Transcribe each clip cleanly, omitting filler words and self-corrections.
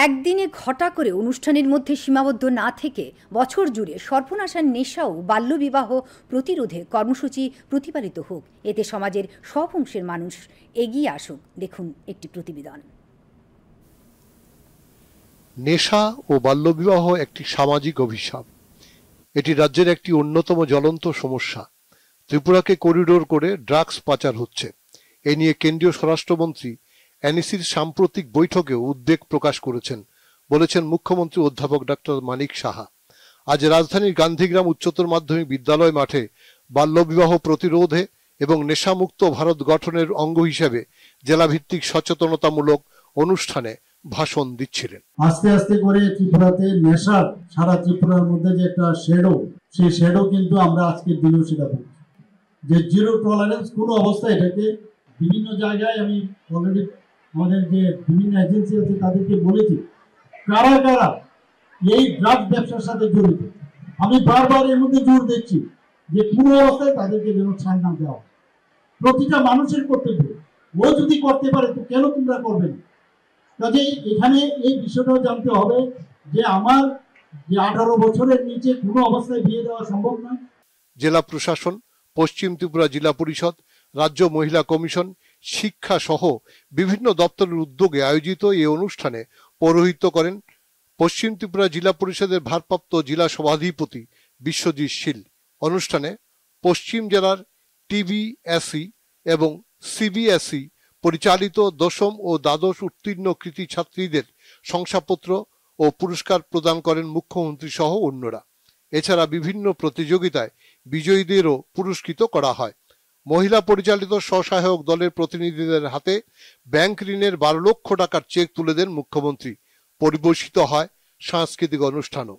একদিনে ঘটা করে অনুষ্ঠানের মধ্যে সীমাবদ্ধ না থেকে বছর জুড়ে সর্বনাশার নেশা ও বাল্যবিবাহ প্রতিরোধে কর্মসূচি প্রতিপালিত হোক, এতে সমাজের সব অংশের মানুষ এগিয়ে আসুক। দেখুন একটি প্রতিবেদন। নেশা ও বাল্যবিবাহ একটি সামাজিক অভিশাপ। এটি রাজ্যের একটি অন্যতম জ্বলন্ত সমস্যা। ত্রিপুরাকে করিডোর করে ড্রাগস পাচার হচ্ছে। এ নিয়ে কেন্দ্রীয় স্বরাষ্ট্রমন্ত্রী এনইসির সাম্প্রতিক বৈঠকেও উদ্বেগ প্রকাশ করেছেন, বলেছেন মুখ্যমন্ত্রী অধ্যাপক ডক্টর মানিক সাহা। আজ রাজধানীর গান্ধীগ্রাম উচ্চতর মাধ্যমিক বিদ্যালয় মাঠে বাল্যবিবাহ প্রতিরোধে এবং নেশামুক্ত ভারত গঠনের অঙ্গ হিসেবে জেলাভিত্তিক সচেতনতামূলক অনুষ্ঠানে ভাষণ দিচ্ছিলেন। আস্তে আস্তে করে ত্রিপুরাতে নেশার সারা ত্রিপুরার মধ্যে যে একটা শ্যাডো, সেই শ্যাডো কিন্তু আমরা আজকের দিনেও সেটা দেখছি যে জিরো টলারেন্স কোনো অবস্থায় এটাকে বিভিন্ন জায়গায় আমি অলরেডি আমাদের যে বিভিন্ন এজেন্সি আছে তাদেরকে বলেছি কারা কারা এই ড্রাগ ব্যবসার সাথে জড়িত। আমি বারবার এর মধ্যে জোর দিচ্ছি যে কোনো অবস্থায় তাদেরকে যেন ছাড় না দেওয়া। প্রতিটা মানুষের কর্তব্য, ও যদি করতে পারে তো কেন তোমরা করবে না? কাজেই এখানে এই বিষয়টাও জানতে হবে যে আমার যে 18 বছরের নিচে কোনো অবস্থায় বিয়ে দেওয়া সম্ভব নয়। জেলা প্রশাসন, পশ্চিম ত্রিপুরা জেলা পরিষদ, রাজ্য মহিলা কমিশন, শিক্ষা সহ বিভিন্ন দপ্তরের উদ্যোগে আয়োজিত এই অনুষ্ঠানে পৌরোহিত্য করেন পশ্চিম ত্রিপুরা জেলা পরিষদের ভারপ্রাপ্ত জেলা সভাধিপতি বিশ্বজিৎ শীল। অনুষ্ঠানে পশ্চিম জেলার টিবিএসই এবং সিবিএসই পরিচালিত দশম ও দ্বাদশ উত্তীর্ণ কৃতি ছাত্রীদের শংসাপত্র ও পুরস্কার প্রদান করেন মুখ্যমন্ত্রী সহ অন্যরা। এছাড়া বিভিন্ন প্রতিযোগিতায় বিজয়ীদেরও পুরস্কৃত করা হয়। মহিলা পরিচালিত স্বসহায়ক দলের প্রতিনিধিদের হাতে ব্যাংক ঋণের 12 লক্ষ টাকার চেক তুলে দেন মুখ্যমন্ত্রী। পরিবেশিত হয় সাংস্কৃতিক অনুষ্ঠানও।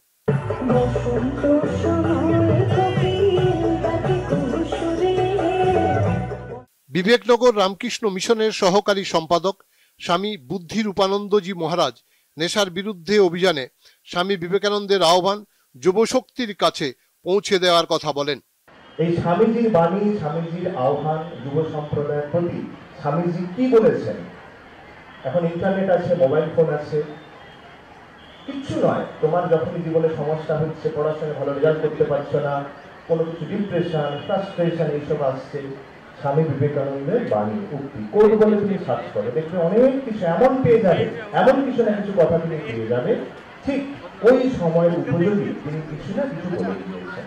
বিবেকনগর রামকৃষ্ণ মিশনের সহকারী সম্পাদক স্বামী বুদ্ধি রূপানন্দজি মহারাজ নেশার বিরুদ্ধে অভিযানে স্বামী বিবেকানন্দের আহ্বান যুবশক্তির কাছে পৌঁছে দেওয়ার কথা বলেন। এই স্বামীজির বাণী, স্বামীজির আহ্বান যুব সম্প্রদায়ের প্রতি স্বামীজি কি বলেছেন? এখন ইন্টারনেট আছে, মোবাইল ফোন আছে, কিচ্ছু নয়। তোমার যখনই জীবনে সমস্যা হচ্ছে, পড়াশোনায় ভালো রেজাল্ট করতে পারছো না, কোনো কিছু ডিপ্রেশন, ফ্রাস্ট্রেশন এইসব আসছে, স্বামী বিবেকানন্দের বাণী উক্তি কোড বলে তুমি সার্চ করো, দেখবে অনেক কিছু এমন পেয়ে যাবে, এমন কিছু না কিছু কথা তুমি পেয়ে যাবে। ঠিক ওই সময়ের উপযোগী তিনি কিছু না কিছু বলে দিয়েছেন।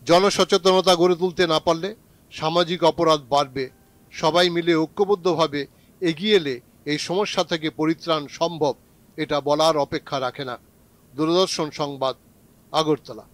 জনসচেতনতা গড়ে তুলতে না পারলে সামাজিক অপরাধ বাড়বে। সবাই মিলে ঐক্যবদ্ধভাবে এগিয়ে এলে এই সমস্যা থেকে পরিত্রাণ সম্ভব, এটা বলার অপেক্ষা রাখে না। দূরদর্শন সংবাদ, আগরতলা।